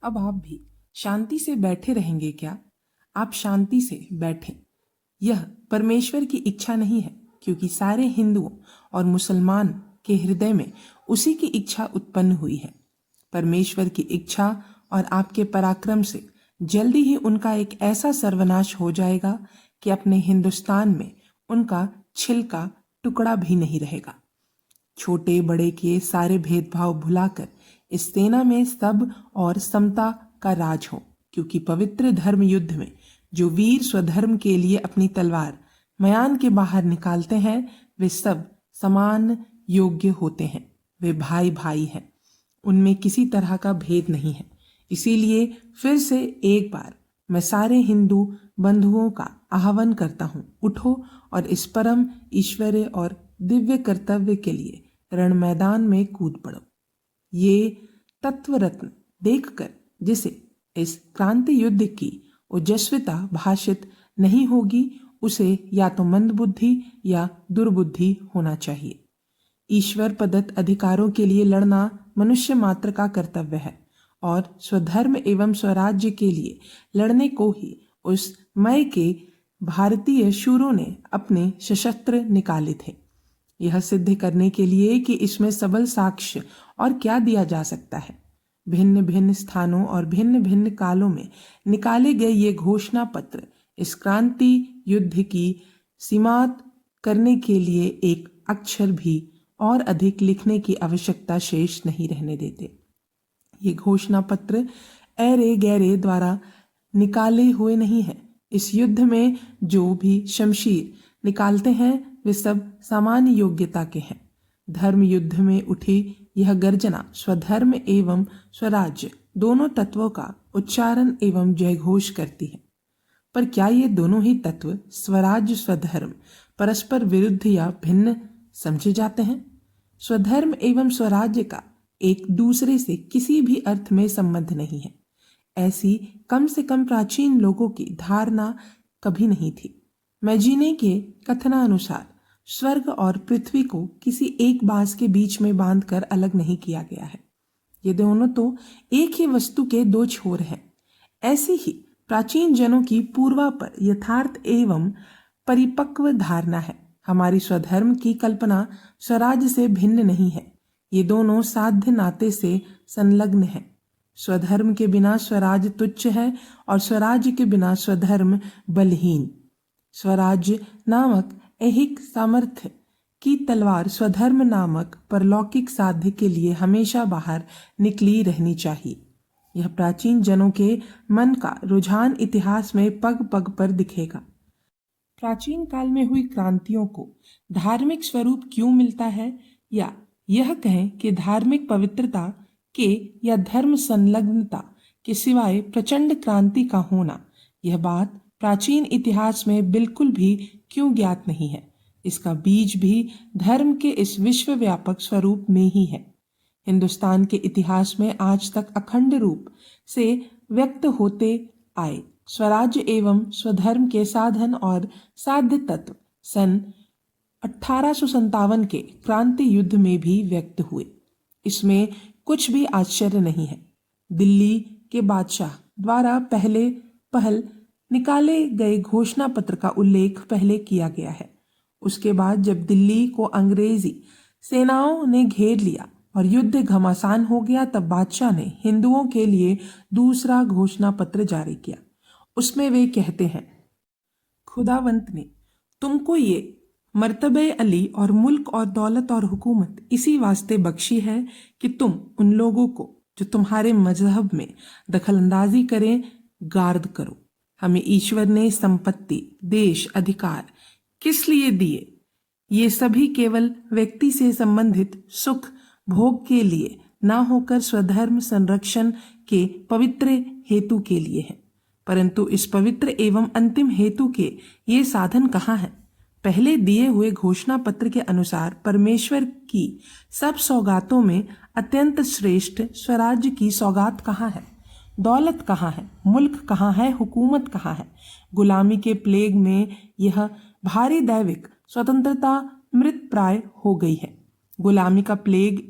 अब आप भी शांति से बैठे रहेंगे क्या? आप शांति से बैठें। यह परमेश्वर की इच्छा नहीं है, क्योंकि सारे हिंदुओं और मुसलमान के हृदय में उसी की इच्छा उत्पन्न हुई है। परमेश्वर की इच्छा और आपके पराक्रम से जल्दी ही उनका एक ऐसा सर्वनाश हो जाएगा कि अपने हिंदुस्तान में उनका छिलका टुकड़ा भी नहीं रहेगा। छोटे बड़े के सारे भेदभाव भुलाकर इस सेना में सब और समता का राज हो, क्योंकि पवित्र धर्म युद्ध में जो वीर स्वधर्म के लिए अपनी तलवार मयान के बाहर निकालते हैं वे सब समान योग्य होते हैं। वे भाई भाई हैं, उनमें किसी तरह का भेद नहीं है। इसीलिए फिर से एक बार मैं सारे हिंदू बंधुओं का आह्वान करता हूँ, उठो और इस परम ईश्वरीय और दिव्य कर्तव्य के लिए रण मैदान में कूद पड़ो। ये तत्व रत्न देखकर जिसे इस क्रांति युद्ध की ओजस्विता भाषित नहीं होगी, उसे या तो मंदबुद्धि या दुर्बुद्धि होना चाहिए। ईश्वर प्रदत्त अधिकारों के लिए लड़ना मनुष्य मात्र का कर्तव्य है और स्वधर्म एवं स्वराज्य के लिए लड़ने को ही उस मय के भारतीय शूरों ने अपने सशस्त्र निकाले थे। यह सिद्ध करने के लिए कि इसमें सबल साक्ष्य और क्या दिया जा सकता है। भिन्न भिन्न स्थानों और भिन्न भिन्न कालों में निकाले गए ये घोषणा पत्र इस क्रांति युद्ध की सीमात करने के लिए एक अक्षर भी और अधिक लिखने की आवश्यकता शेष नहीं रहने देते। ये घोषणा पत्र ऐरे गैरे द्वारा निकाले हुए नहीं है। इस युद्ध में जो भी शमशीर निकालते हैं वे सब समान योग्यता के हैं। धर्म युद्ध में उठी यह गर्जना स्वधर्म एवं स्वराज्य दोनों तत्वों का उच्चारण एवं जयघोष करती है। पर क्या ये दोनों ही तत्व स्वराज्य स्वधर्म परस्पर विरुद्ध या भिन्न समझे जाते हैं? स्वधर्म एवं स्वराज्य का एक दूसरे से किसी भी अर्थ में संबंध नहीं है। ऐसी कम से कम प्राचीन लोगों की धारणा कभी नहीं थी। मैजीने के कथनानुसार स्वर्ग और पृथ्वी को किसी एक बांस के बीच में बांधकर अलग नहीं किया गया है। ये दोनों तो एक ही वस्तु के दो छोर हैं। ऐसी ही प्राचीन जनों की पूर्वापर यथार्थ एवं परिपक्व धारणा है। हमारी स्वधर्म की कल्पना स्वराज्य से भिन्न नहीं है। ये दोनों साध्य नाते से संलग्न हैं। स्वधर्म के बिना स्वराज्य तुच्छ है और स्वराज्य के बिना स्वधर्म बलहीन। स्वराज्य नामक ऐहिक सामर्थ्य की तलवार स्वधर्म नामक परलौकिक साध्य के लिए हमेशा बाहर निकली रहनी चाहिए। यह प्राचीन जनों के मन का रुझान इतिहास में पग पग पर दिखेगा। प्राचीन काल में हुई क्रांतियों को धार्मिक स्वरूप क्यों मिलता है, या यह कहें कि धार्मिक पवित्रता के या धर्म संलग्नता के सिवाय प्रचंड क्रांति का होना, यह बात प्राचीन इतिहास में बिल्कुल भी क्यों ज्ञात नहीं है। इसका बीज भी धर्म के इस विश्वव्यापक स्वरूप में ही है। हिंदुस्तान के इतिहास में आज तक अखंड रूप से व्यक्त होते आए स्वराज्य एवं स्वधर्म के साधन और साध्य तत्व सन 1857 के क्रांति युद्ध में भी व्यक्त हुए। इसमें कुछ भी आश्चर्य नहीं है। दिल्ली के बादशाह द्वारा पहल निकाले गए घोषणा पत्र का उल्लेख पहले किया गया है। उसके बाद जब दिल्ली को अंग्रेजी सेनाओं ने घेर लिया और युद्ध घमासान हो गया, तब बादशाह ने हिंदुओं के लिए दूसरा घोषणा पत्र जारी किया। उसमें वे कहते हैं, खुदावंत ने तुमको ये मर्तबे अली और मुल्क और दौलत और हुकूमत इसी वास्ते बख्शी है कि तुम उन लोगों को जो तुम्हारे मजहब में दखलंदाजी करें गार्द करो। हमें ईश्वर ने संपत्ति, देश, अधिकार किस लिए दिए? ये सभी केवल व्यक्ति से संबंधित सुख भोग के लिए ना होकर स्वधर्म संरक्षण के पवित्र हेतु के लिए है। परंतु इस पवित्र एवं अंतिम हेतु के ये साधन कहाँ हैं? पहले दिए हुए घोषणा पत्र के अनुसार परमेश्वर की सब सौगातों में अत्यंत श्रेष्ठ स्वराज्य की सौगात कहाँ है? दौलत कहाँ है? मुल्क कहाँ है? हुकूमत कहाँ है? गुलामी के प्लेग में यह भारी दैविक स्वतंत्रता मृत प्राय हो गई है। गुलामी का प्लेग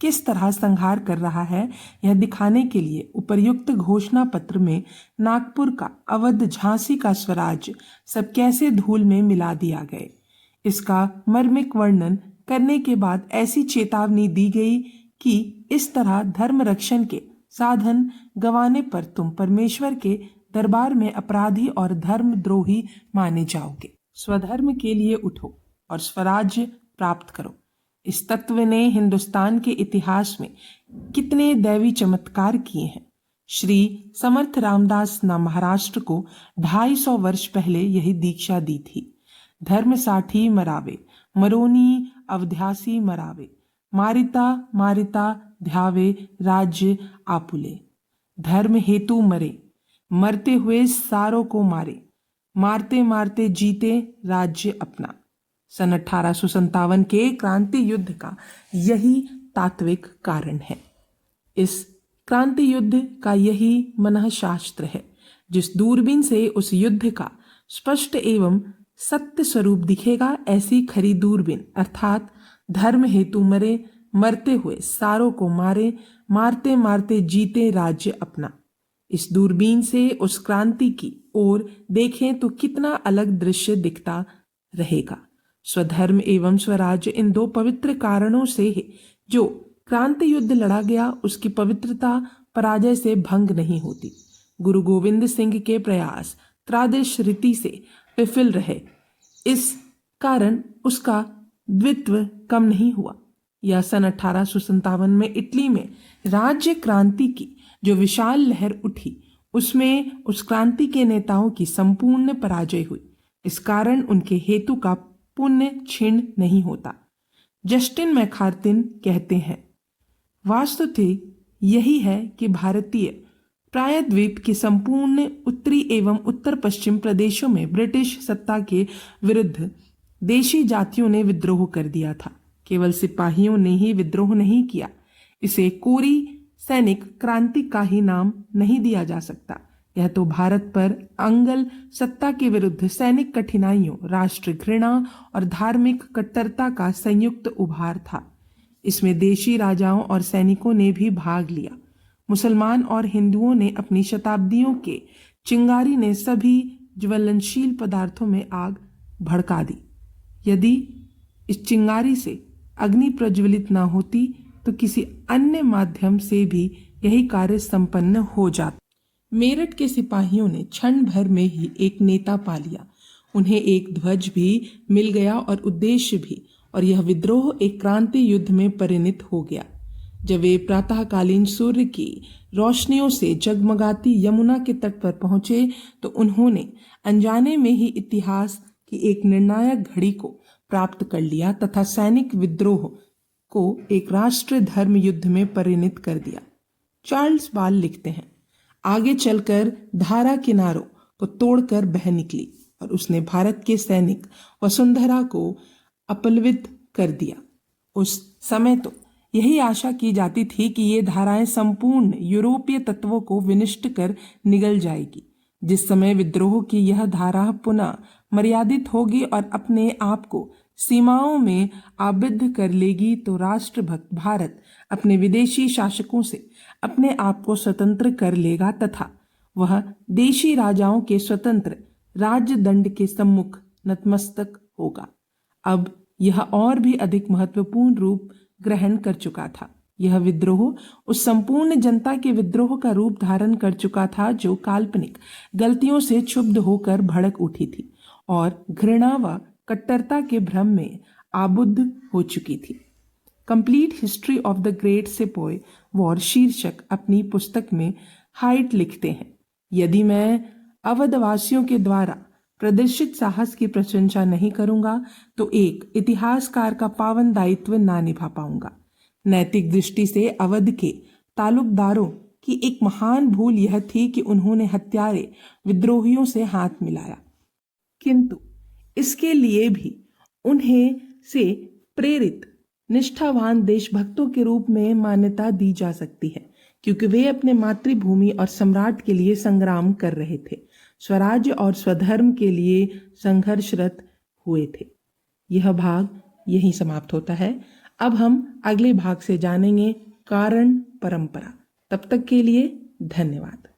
किस तरह संहार कर रहा है, यह दिखाने के लिए उपर्युक्त घोषणा पत्र में नागपुर का, अवध, झांसी का स्वराज्य सब कैसे धूल में मिला दिया गए, इसका मर्मिक वर्णन करने के बाद ऐसी चेतावनी दी गई कि इस तरह धर्म रक्षण के साधन गंवाने पर तुम परमेश्वर के दरबार में अपराधी और धर्मद्रोही माने जाओगे। स्वधर्म के लिए उठो और स्वराज्य प्राप्त करो। इस तत्व ने हिंदुस्तान के इतिहास में कितने दैवी चमत्कार किए हैं। श्री समर्थ रामदास ने महाराष्ट्र को 250 वर्ष पहले यही दीक्षा दी थी। धर्म साठी मरावे, मरोनी अवध्यासी मरावे, मारिता मारिता ध्यावे राज्य आपुले। धर्म हेतु मरे, मरते हुए सारों को मारे, मारते मारते जीते राज्य अपना। सन 1857 के क्रांति युद्ध का यही तात्विक कारण है। इस क्रांति युद्ध का यही मनःशास्त्र है। जिस दूरबीन से उस युद्ध का स्पष्ट एवं सत्य स्वरूप दिखेगा, ऐसी खरी दूरबीन अर्थात धर्म हेतु मरे, मरते हुए सारों को मारे, मारते मारते जीते राज्य अपना। इस दूरबीन से उस क्रांति की ओर देखें तो कितना अलग दृश्य दिखता रहेगा। स्वधर्म एवं स्वराज्य इन दो पवित्र कारणों से है जो क्रांति युद्ध लड़ा गया, उसकी पवित्रता पराजय से भंग नहीं होती। गुरु गोविंद सिंह के प्रयास त्रादिश रीति से विफल रहे, इस कारण उसका द्वित्व कम नहीं हुआ। यह सन 1857 में इटली में राज्य क्रांति की जो विशाल लहर उठी, उसमें उस क्रांति के नेताओं की संपूर्ण पराजय हुई। इस कारण उनके हेतु का पुण्य क्षीण नहीं होता। जस्टिन मैकार्थी कहते हैं, वास्तुतः यही है कि भारतीय प्रायद्वीप के संपूर्ण उत्तरी एवं उत्तर पश्चिम प्रदेशों में ब्रिटिश सत्ता के विरुद्ध देशी जातियों ने विद्रोह कर दिया था। केवल सिपाहियों ने ही विद्रोह नहीं किया। इसे कोरी सैनिक क्रांति का ही नाम नहीं दिया जा सकता। यह तो भारत पर अंगल सत्ता के विरुद्ध सैनिक कठिनाइयों, राष्ट्र घृणा और धार्मिक कट्टरता का संयुक्त उभार था। इसमें देशी राजाओं और सैनिकों ने भी भाग लिया। मुसलमान और हिंदुओं ने अपनी शताब्दियों के चिंगारी ने सभी ज्वलनशील पदार्थों में आग भड़का दी। यदि इस चिंगारी से अग्नि प्रज्वलित न होती तो किसी अन्य माध्यम से भी यही कार्य संपन्न हो जाता। मेरठ के सिपाहियों ने क्षण भर में ही एक नेता पा लिया। उन्हें एक ध्वज भी मिल गया और उद्देश्य भी, और यह विद्रोह एक क्रांति युद्ध में परिणत हो गया। जब वे प्रातःकालीन सूर्य की रोशनियों से जगमगाती यमुना के तट पर पहुंचे तो उन्होंने अनजाने में ही इतिहास की एक निर्णायक घड़ी को प्राप्त कर लिया तथा सैनिक विद्रोह को एक राष्ट्र धर्म युद्ध में परिणत कर दिया। चार्ल्स बाल लिखते हैं, आगे चलकर धारा किनारों को तोड़कर बह निकली और उसने भारत के सैनिक वसुंधरा को अपलवित कर दिया। उस समय तो यही आशा की जाती थी कि ये धाराएं संपूर्ण यूरोपीय तत्वों को विनष्ट कर निगल जाएगी। जिस समय विद्रोह की यह धारा पुनः मर्यादित होगी और अपने आप को सीमाओं में आबद्ध कर लेगी तो राष्ट्रभक्त भारत अपने विदेशी शासकों से अपने आप को स्वतंत्र कर लेगा तथा वह देशी राजाओं के स्वतंत्र राज्य दंड के सम्मुख नतमस्तक होगा। अब यह और भी अधिक महत्वपूर्ण रूप ग्रहण कर चुका था। यह विद्रोह उस संपूर्ण जनता के विद्रोह का रूप धारण कर चुका था जो काल्पनिक गलतियों से क्षुब्ध होकर भड़क उठी थी और घृणा व कट्टरता के भ्रम में आबुद्ध हो चुकी थी। Complete history of the great sepoy war शीर्षक अपनी पुस्तक में हाइट लिखते हैं, यदि मैं अवधवासियों के द्वारा प्रदर्शित साहस की प्रशंसा नहीं करूंगा तो एक इतिहासकार का पावन दायित्व ना निभा पाऊंगा। नैतिक दृष्टि से अवध के तालुकदारों की एक महान भूल यह थी कि उन्होंने हत्यारे विद्रोहियों से हाथ मिलाया, किंतु इसके लिए भी उन्हें से प्रेरित निष्ठावान देशभक्तों के रूप में मान्यता दी जा सकती है, क्योंकि वे अपने मातृभूमि और सम्राट के लिए संग्राम कर रहे थे, स्वराज्य और स्वधर्म के लिए संघर्षरत हुए थे। यह भाग यहीं समाप्त होता है। अब हम अगले भाग से जानेंगे कारण परंपरा। तब तक के लिए धन्यवाद।